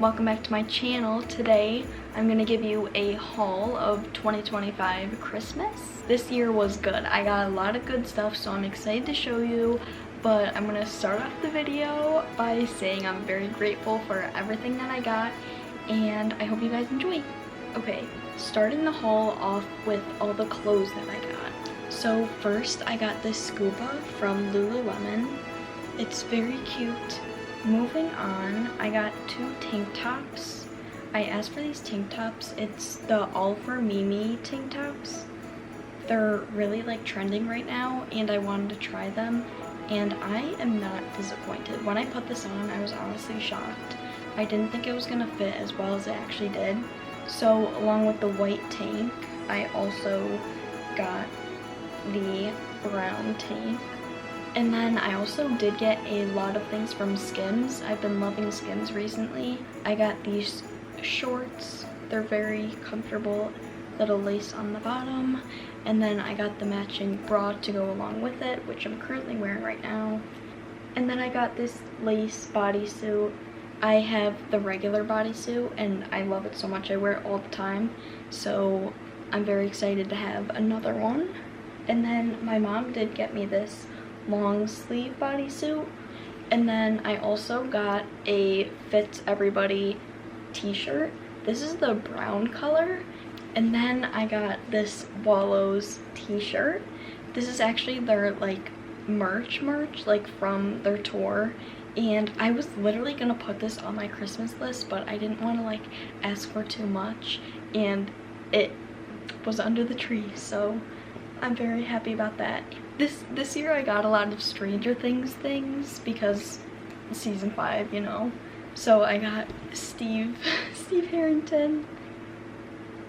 welcome back to my channel. Today I'm gonna give you a haul of 2025 Christmas. This year was good. I got a lot of good stuff, so I'm excited to show you, but I'm gonna start off the video by saying I'm very grateful for everything that I got, and I hope you guys enjoy. Okay, starting the haul off with all the clothes that I got. So first I got this scuba from Lululemon. It's very cute. Moving on, I got two tank tops. I asked for these tank tops. It's the All for Mimi tank tops. They're really like trending right now, and I wanted to try them, and I am not disappointed. When I put this on, I was honestly shocked. I didn't think it was gonna fit as well as it actually did. So along with the white tank, I also got the brown tank. And then I also did get a lot of things from Skims. I've been loving Skims recently. I got these shorts. They're very comfortable, little lace on the bottom. And then I got the matching bra to go along with it, which I'm currently wearing right now. And then I got this lace bodysuit. I have the regular bodysuit and I love it so much. I wear it all the time. So I'm very excited to have another one. And then my mom did get me this long sleeve bodysuit, and then I also got a Fits Everybody t-shirt. This is the brown color. And then I got this Wallows t-shirt. This is actually their like merch like from their tour, and I was literally gonna put this on my Christmas list, but I didn't want to like ask for too much, and it was under the tree, so I'm very happy about that. This year I got a lot of Stranger Things because season 5, you know. So I got Steve Harrington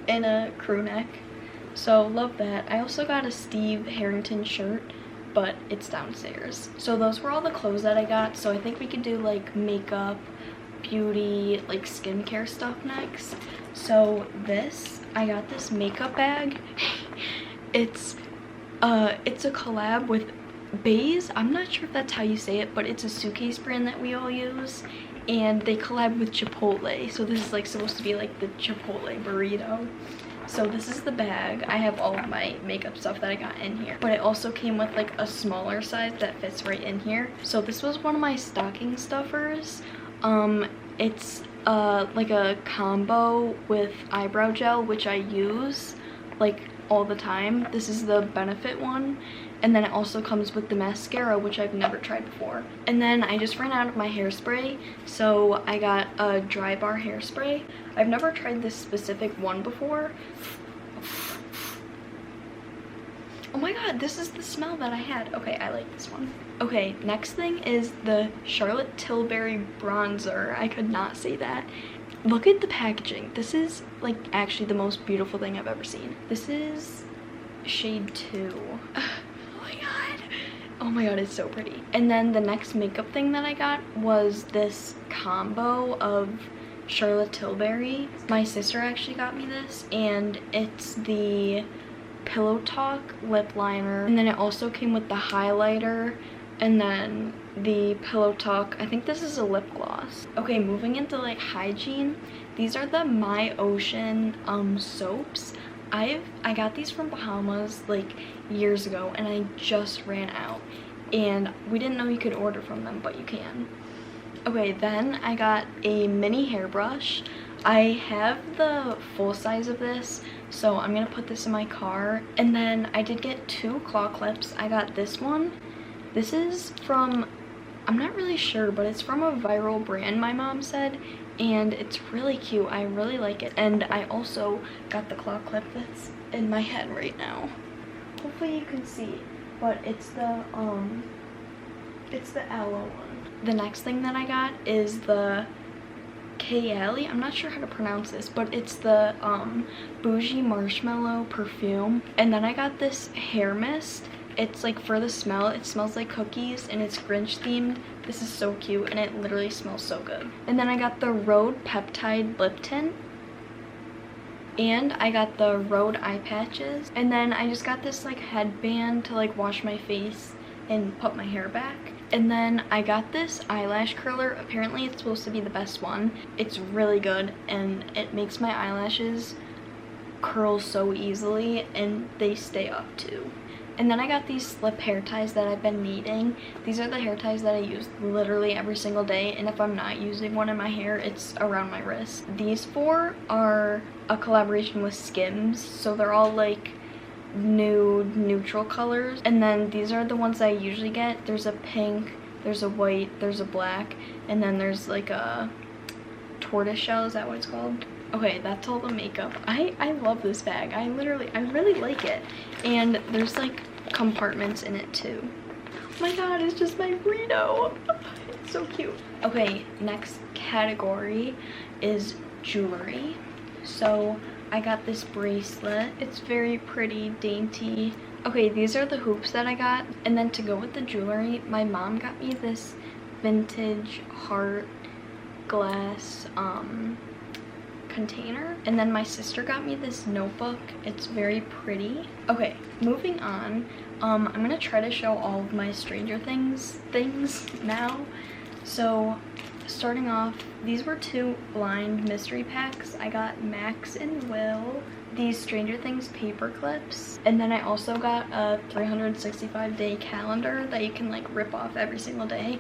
in a crew neck. So love that. I also got a Steve Harrington shirt, but it's downstairs. So those were all the clothes that I got. So I think we could do like makeup, beauty, like skincare stuff next. So I got this makeup bag. It's a collab with Baze. I'm not sure if that's how you say it, but it's a suitcase brand that we all use, and they collab with Chipotle. So this is like supposed to be like the Chipotle burrito. So this is the bag. I have all of my makeup stuff that I got in here, but it also came with like a smaller size that fits right in here. So this was one of my stocking stuffers. It's like a combo with eyebrow gel, which I use like all the time. This is the Benefit one, and then it also comes with the mascara, which I've never tried before. And then I just ran out of my hairspray, so I got a Dry Bar hairspray. I've never tried this specific one before. Oh my god, this is the smell that I had. Okay, I like this one. Okay, next thing is the Charlotte Tilbury bronzer. I could not say that. Look at the packaging. This is like actually the most beautiful thing I've ever seen. This is shade 2. Oh my god, it's so pretty. And then the next makeup thing that I got was this combo of Charlotte Tilbury. My sister actually got me this, and it's the Pillow Talk lip liner, and then it also came with the highlighter, and then the Pillow Talk, I think this is a lip gloss. Okay, moving into like hygiene, these are the My Ocean soaps. I got these from Bahamas like years ago, and I just ran out, and we didn't know you could order from them, but you can. Okay, then I got a mini hairbrush. I have the full size of this, so I'm gonna put this in my car. And then I did get 2 claw clips. I got this one. This is from, I'm not really sure, but it's from a viral brand, my mom said, and it's really cute. I really like it. And I also got the claw clip that's in my head right now. Hopefully you can see, but it's the aloe one. The next thing that I got is the Kayali, I'm not sure how to pronounce this, but it's the Bougie Marshmallow perfume. And then I got this hair mist. It's like for the smell, it smells like cookies, and it's Grinch themed. This is so cute, and it literally smells so good. And then I got the Rhode Peptide lip tint, and I got the Rhode eye patches. And then I just got this like headband to like wash my face and put my hair back. And then I got this eyelash curler. Apparently it's supposed to be the best one. It's really good and it makes my eyelashes curl so easily and they stay up too. And then I got these slip hair ties that I've been needing. These are the hair ties that I use literally every single day, and if I'm not using one in my hair, it's around my wrist. These four are a collaboration with Skims, so they're all like nude, neutral colors. And then these are the ones I usually get. There's a pink, there's a white, there's a black, and then there's like a tortoiseshell, is that what it's called? Okay, that's all the makeup. I love this bag. I really like it. And there's like compartments in it too. Oh my god, it's just my burrito. It's so cute. Okay, next category is jewelry. So I got this bracelet. It's very pretty, dainty. Okay, these are the hoops that I got. And then to go with the jewelry, my mom got me this vintage heart glass container, and then my sister got me this notebook. It's very pretty. Okay, moving on. I'm gonna try to show all of my Stranger Things now. So starting off, these were 2 blind mystery packs. I got Max and Will these Stranger Things paper clips, and then I also got a 365-day calendar that you can like rip off every single day.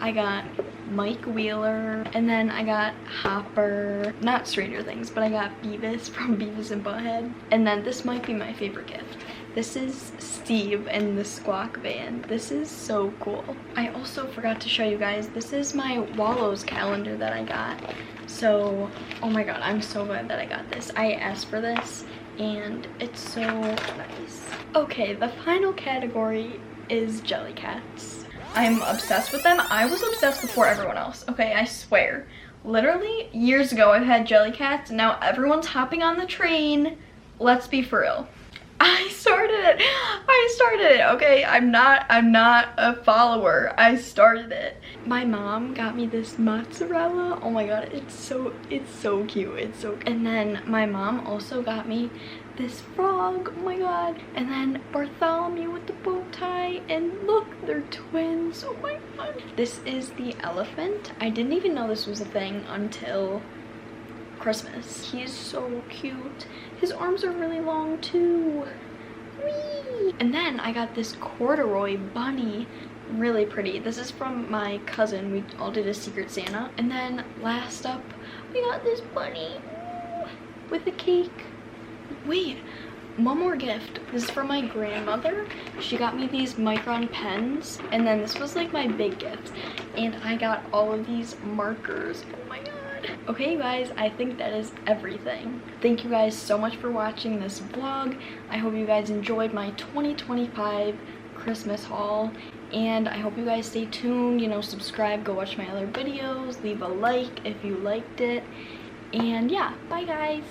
I got Mike Wheeler, and then I got Hopper, not Stranger Things, but I got Beavis from Beavis and Butthead. And then this might be my favorite gift. This is Steve and the Squawk Band. This is so cool. I also forgot to show you guys, this is my Wallows calendar that I got. So, oh my god, I'm so glad that I got this. I asked for this and it's so nice. Okay, the final category is Jellycats. I'm obsessed with them. I was obsessed before everyone else. Okay, I swear. Literally, years ago I've had Jellycats, and now everyone's hopping on the train. Let's be for real. I started it, okay? I'm not a follower. I started it. My mom got me this mozzarella. Oh my god, it's so cute. It's so, and then my mom also got me this frog. Oh my god. And then Bartholomew with the bow tie, and look, they're twins. Oh my god. This is the elephant. I didn't even know this was a thing until Christmas. He is so cute. His arms are really long too. Whee! And then I got this corduroy bunny. Really pretty. This is from my cousin. We all did a Secret Santa. And then last up, we got this bunny with a cake. Wait, one more gift. This is from my grandmother. She got me these Micron pens, and then this was like my big gift, and I got all of these markers. Oh my god. Okay, you guys, I think that is everything. Thank you guys so much for watching this vlog. I hope you guys enjoyed my 2025 Christmas haul, and I hope you guys stay tuned, you know, subscribe, go watch my other videos, leave a like if you liked it, and yeah, bye guys.